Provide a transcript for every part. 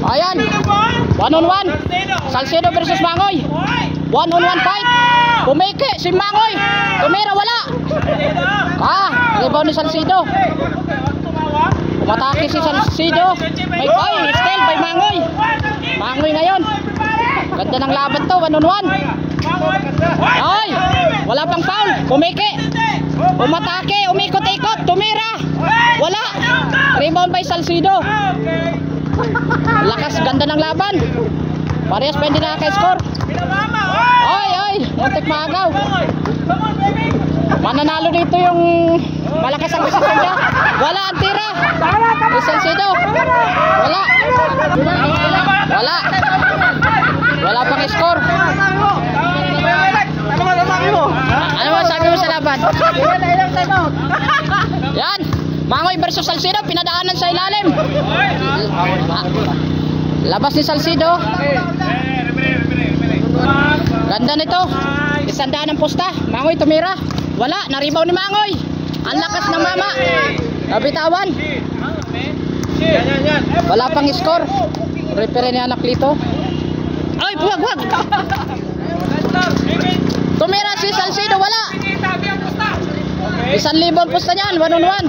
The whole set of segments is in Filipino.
Ayan. 1-on-1. Salcedo versus Mangoy. 1-on-1 fight. Pumike si Mangoy. Tumira wala. Rebound ni Salcedo. Umatake si Salcedo. May steal by Mangoy. Mangoy ngayon. Ganda ng laban to. 1-on-1. Ay, wala pang foul. Pumike. Umatake, umikot-ikot, tumira. Wala. Rebound by Salcedo. Lakas, ganda ng laban. Parehas pa hindi nakaka-score. Ay, muntik maagaw. Mananalo dito yung malakas ang posisyon niya. Wala ang tira. Salcedo. Wala pang score. Ano masabi mo sa laban? Yan, Mangoy versus Salcedo, pinadaanan sa ilalim. Labas ni Salcedo. Ganda nito. Isandaan ng posta. Mangoy tumira. Wala, na-rebound ni Mangoy. Ang lakas ng mama. Nabitawan. Wala pang score. Referee ni anak Lito. Ay, wag. Tumira si Salcedo, wala. 1,000 posta niyan, 1-on-1.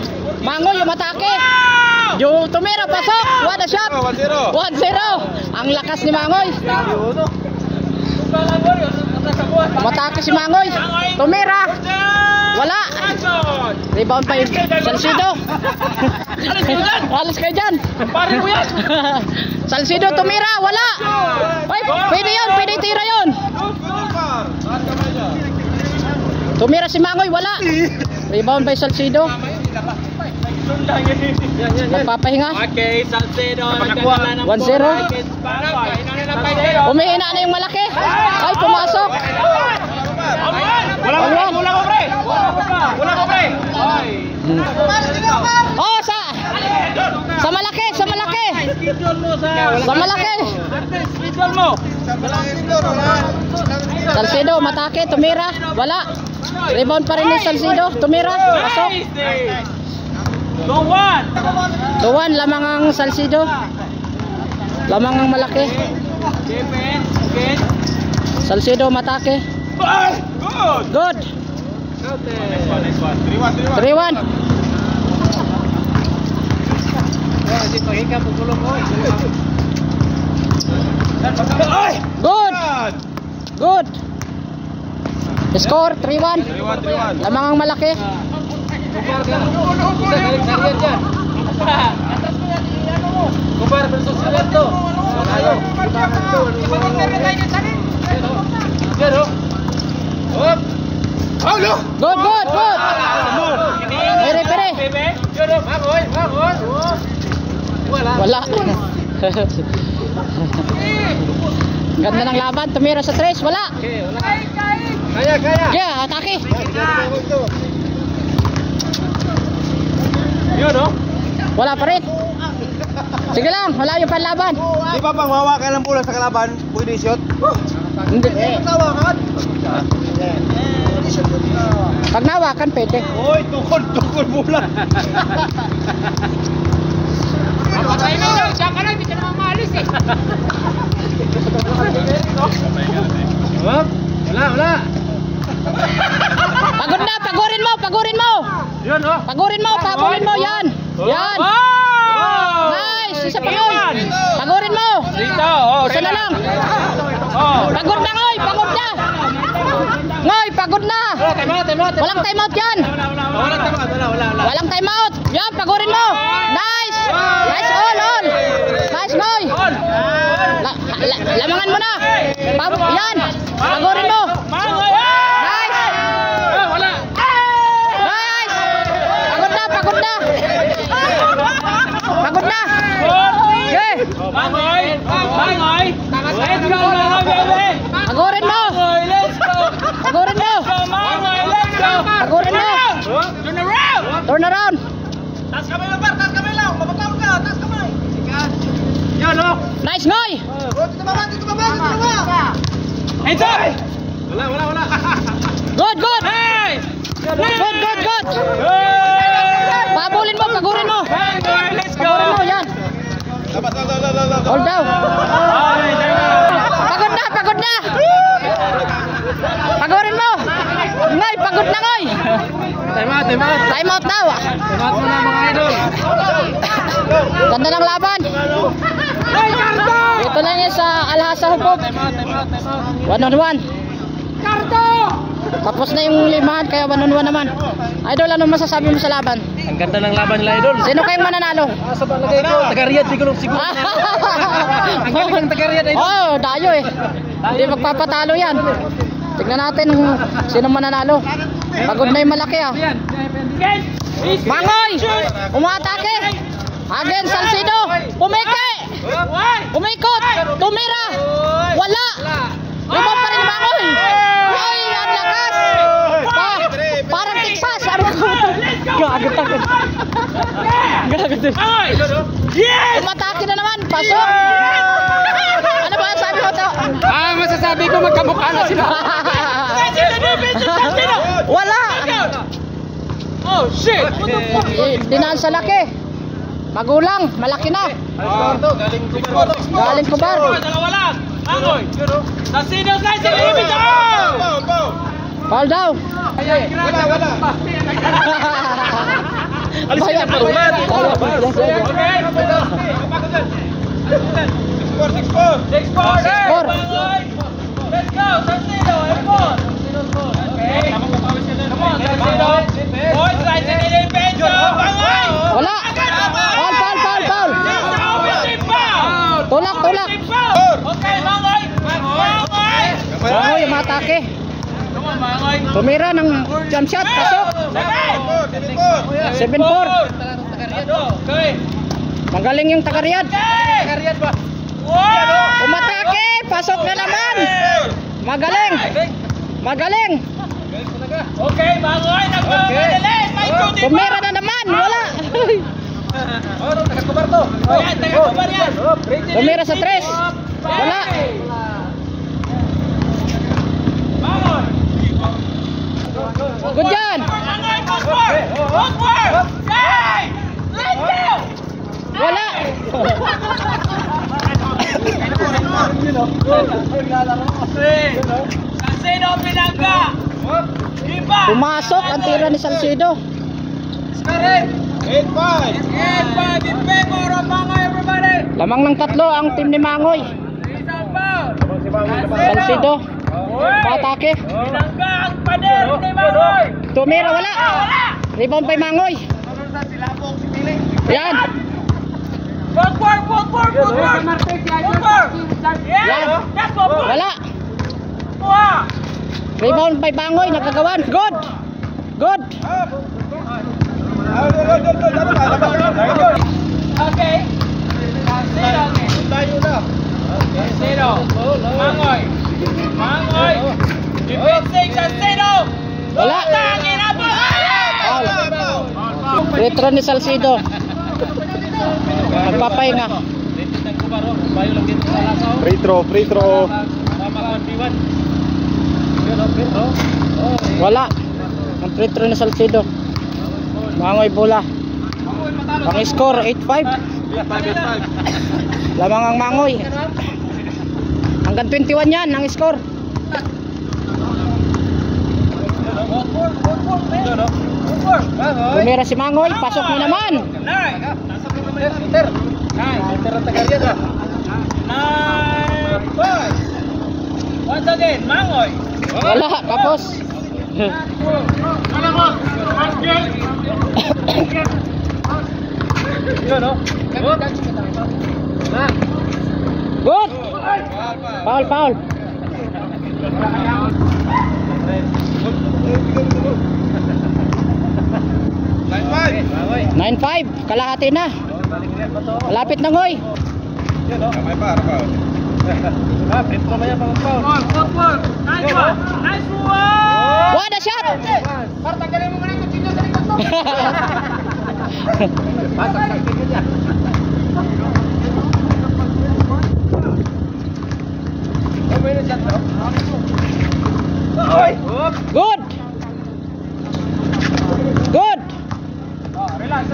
Mangoy umatake. Yung tumira, pasok. What a shot. 1-0. Ang lakas ni Mangoy. Umatake si Mangoy. Tumira. Wala. Rebound pa yung Salcedo. Alas kayo dyan. Parin mo yan. Salcedo tumira, wala. Ay, pwede yun, pwede tira yun. Tumira si Mangoy, wala. Rebound by Salcedo. Nagpapahinga. Okay, Salcedo. 1-0. Umihina na yung malaki. Ay, pumasok. Wala ko, pre. Oh, sa malaki. Salcedo, matake, tumira, wala. Rebound pa rin ni Salcedo, tumira, pasok. 2-1, lamang ang Salcedo. Lamang ang malaki. Salcedo, matake. Good. 3-1. Good. Score 3-1. Lamang ang malaki. Good. Pere. Wala. Ganda ng laban, tumira sa 3, wala. Kaya. Yeah, atake. Wala pa rin. Sige lang, wala yung panlaban. Di ba pang hawakan ng bola sa kalaban, pwede shot? Hindi. Hawakan. Pag nawakan, pwede. Oy, tukol bola. Patay na lang, siya ka lang, hindi ka naman maalis eh. Wala. Pagod na, pagurin mo. Yun, oh. Pagurin mo, yan. Yan. Nice, isa pa yun. Pagurin mo. Isa na lang. Pagod na, Ngoy, pagod na. Walang time out yan. Walang time out. Yan, pagurin mo. Nice. Nice all. Nice, Ngoy. Lamangan mo na. Yan, pagurin mo. Nice. Nice. Pagod na. Okay. Pagurin mo. Turn around. Taas kamay lang. Mabataw ka. Taas kamay. Yan, oh. Nice, Ngoy. Dito baba. Enjoy. Wala. Good. Hey! Good. Pagurin mo. Let's go. Pagurin mo, yan. Dapat. Hold daw. Pagod na, pagod na. Pagorin mo. Ngoy, pagod na ngoy. Time out, time out. Time out daw. Time out muna mga idol. Ganda ng laban. Ito lang yan sa Alhasa Hukog. Time out, time out, time out. 1-on-1. Tapos na yung limahan kaya 1-on-1 naman. Idol, ano masasabi mo sa laban? Ang ganda ng laban nila idol. Sino kayong mananalo? Sa palagay ko, taga-Riyadh siguro siguro. Ang galing ng taga-Riyadh idol. Oh, dayo eh. Hindi magpapatalo yan. Tignan natin sino mananalo. Pagod na yung malaki ah. Mangoy! Umatake! Again, Salcido! Pumeke! Umikot! Tumira! Wala! Limang pa rin Mangoy! Ay, ang lakas! Parang Texas! Gagot ako. Gagot. Umatake na naman! Pasok! Ano ba sabi mo to? Masasabi ko magkamukha na sila. Wala! Oh shit! Dinaan sa laki. Magulang, malaki na. Galing Kubar. Dalawa lang. Mangoy. Salcido guys, ilibig ako. Foul daw. Wala. Alisin na parulan. Okay. Score. Score. Let's go, Salcido. Okay. Come on, Salcido. Boys, right in the defense. Mangoy. Wala. Foul. Tulak. Okay, Mangoy. Mangoy, umatake. Come on, Mangoy. Tumira ng jump shot. Pasok. 7-4. Okay. Magaling yung taga-Riyadh. Taga-Riyadh ba? Wow! Umatake. Pasok na naman. Magaling. Okay, Mangoy. Nagmamagaling. May shooting. Tumira na naman. Wala. Taga-Kubar to. Ayan, taga-Kubar yan. Tumira sa 3. Wala. Mangoy. Good yan. Mangoy, Osborne. Yay! Let's go! Wala. Salcido, Pinangga. Iba. Pumasok ang tira ni Salcido. 8-5 in favor of Mangoy, everybody. Lamang ng 3 ang team ni Mangoy. Isang foul. Salcido. Patake. Pinangga ang pader ni Mangoy. Tumira, wala. Rebound pa yung Mangoy. Yan. Footwork. Yan. That's footwork. Wala. Wow. Rebound pa yung Mangoy. Nagkagawan. Good. Okay. Salcido. Mangoy. Defensive Salcido. Wala. Tangin na ba? Retro ni Salcido. Nagpapahinga. Free throw. Wala. Ang retro ni Salcido. Mangoy bola. Ang score 8-5. Lamang ang Mangoy. Hanggang 21 yan ang score. Tumira si Mangoy. Pasok na naman. Once again, Mangoy. Wala. Tapos. Good. Foul. 9-5. Kalahati na. Malapit na ngoy. Footwork. Nice one. What a shot. Para tanggalin mo muna yung kutsilyo sa likod mo. Good. Relax.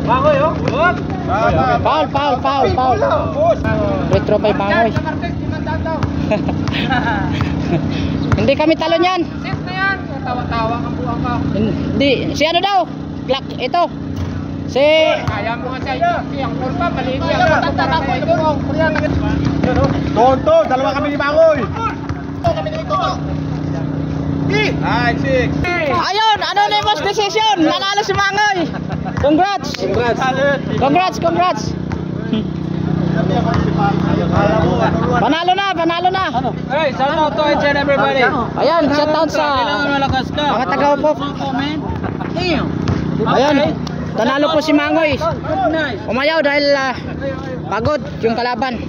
Mangoy, oh. Foul. Free throw by Mangoy. Hindi kami talo niyan. Safe na yan. Tawa-tawa kang buwang ka. Hindi. Si ano daw? Clark, ito. Si... Kaya mo nga siya. Ang kulpa, maliit yan. Matanda ko ito. Tonto, dalawa kami ni Bangoy. Ay, six. Ayun, anonymous decision. Nanalo si Mangoy. Congrats. Congrats. Panalo na. Hey, shout out to each and everybody. Ayan, shoutout sa malakas ka. mga taga-upok. Ayan, tanalo po si Mangoy. Umayaw dahil pagod yung kalaban.